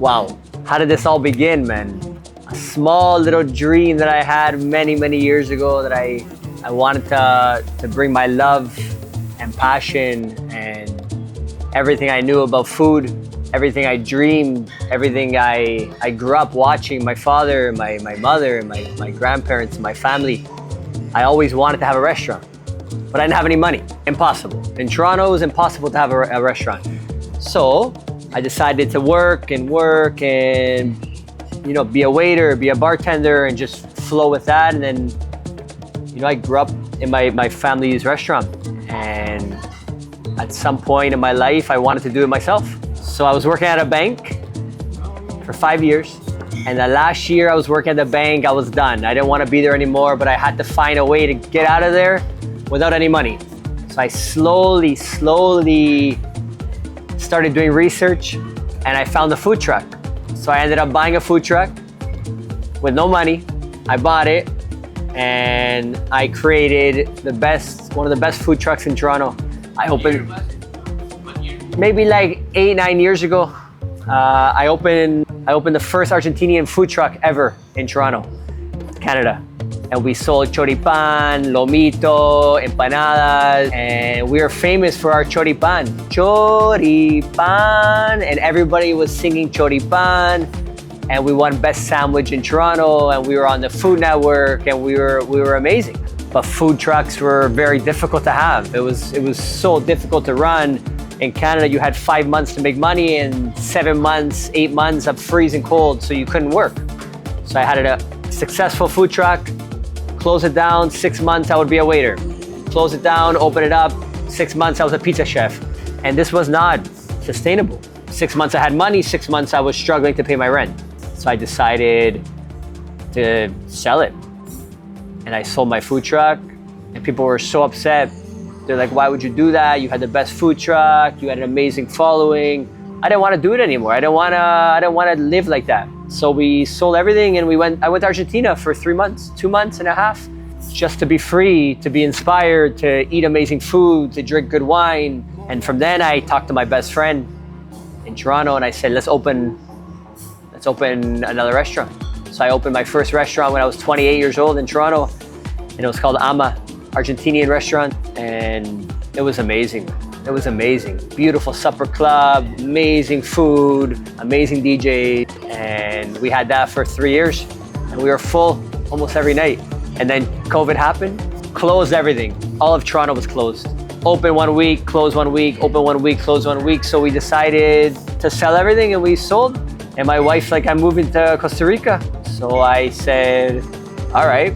Wow, how did this all begin, man? A small little dream that I had many, many years ago that I wanted to bring my love and passion and everything I knew about food, everything I dreamed, everything I grew up watching, my father, my mother, my grandparents, my family. I always wanted to have a restaurant, but I didn't have any money. Impossible. In Toronto, it was impossible to have a restaurant. So I decided to work and be a waiter, be a bartender, and just flow with that. And then, I grew up in my family's restaurant. And at some point in my life, I wanted to do it myself. So I was working at a bank for 5 years. And the last year I was working at the bank, I was done. I didn't want to be there anymore, but I had to find a way to get out of there without any money. So I slowly started doing research, and I found a food truck. So I ended up buying a food truck with no money. I bought it, and I created one of the best food trucks in Toronto. I opened maybe like 8-9 years ago. I opened the first Argentinian food truck ever in Toronto, Canada. And we sold choripan, lomito, empanadas, and we are famous for our choripan. Choripan, and everybody was singing choripan, and we won best sandwich in Toronto, and we were on the Food Network, and we were amazing. But food trucks were very difficult to have. It was so difficult to run. In Canada, you had 5 months to make money, and 7 months, 8 months of freezing cold, so you couldn't work. So I had a successful food truck. Close it down, 6 months I would be a waiter. Close it down, open it up, 6 months I was a pizza chef. And this was not sustainable. 6 months I had money, 6 months I was struggling to pay my rent. So I decided to sell it. And I sold my food truck, and people were so upset. They're like, why would you do that? You had the best food truck, you had an amazing following. I didn't want to do it anymore. I didn't want to live like that. So we sold everything, and I went to Argentina for 3 months, 2 months and a half, just to be free, to be inspired, to eat amazing food, to drink good wine. And from then I talked to my best friend in Toronto, and I said, let's open another restaurant. So I opened my first restaurant when I was 28 years old in Toronto, and it was called Ama, Argentinian restaurant, and it was amazing. It was amazing. Beautiful supper club, amazing food, amazing DJ. And we had that for 3 years, and we were full almost every night. And then COVID happened, closed everything. All of Toronto was closed. Open 1 week, close 1 week, open 1 week, close 1 week. So we decided to sell everything, and we sold. And my wife's like, I'm moving to Costa Rica. So I said, all right,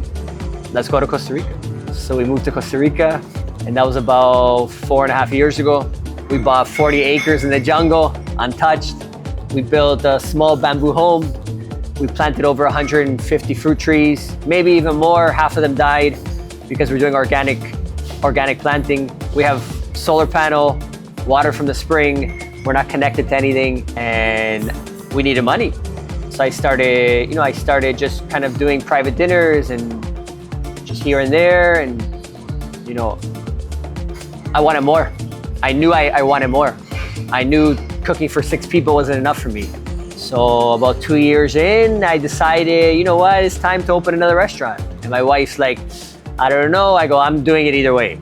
let's go to Costa Rica. So we moved to Costa Rica, and that was about 4.5 years ago. We bought 40 acres in the jungle, untouched. We built a small bamboo home. We planted over 150 fruit trees, maybe even more. Half of them died because we're doing organic planting. We have solar panel, water from the spring. We're not connected to anything, and we needed money. So I started just kind of doing private dinners and just here and there, and I wanted more. I knew I wanted more. I knew cooking for 6 people wasn't enough for me. So about 2 years in, I decided, you know what, it's time to open another restaurant. And my wife's like, I don't know. I go, I'm doing it either way.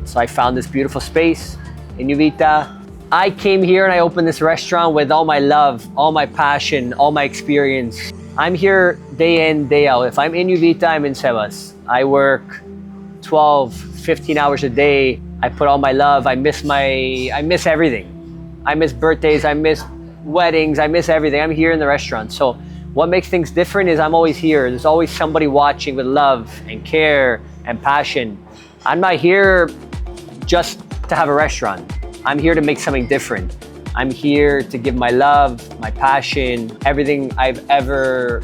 So I found this beautiful space in Uvita. I came here and I opened this restaurant with all my love, all my passion, all my experience. I'm here day in, day out. If I'm in Uvita, I'm in Sebas. I work 12, 15 hours a day. I put all my love. I miss everything. I miss birthdays. I miss weddings. I miss everything. I'm here in the restaurant. So what makes things different is I'm always here. There's always somebody watching with love and care and passion. I'm not here just to have a restaurant. I'm here to make something different. I'm here to give my love, my passion, everything I've ever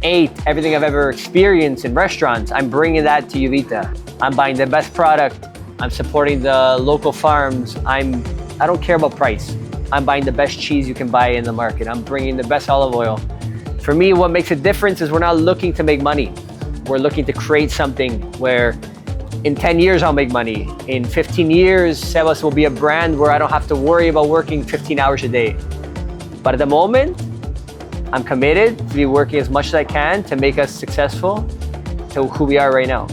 ate, everything I've ever experienced in restaurants. I'm bringing that to Uvita. I'm buying the best product. I'm supporting the local farms. I don't care about price. I'm buying the best cheese you can buy in the market. I'm bringing the best olive oil. For me, what makes a difference is we're not looking to make money. We're looking to create something where in 10 years, I'll make money. In 15 years, Sebas will be a brand where I don't have to worry about working 15 hours a day. But at the moment, I'm committed to be working as much as I can to make us successful to who we are right now.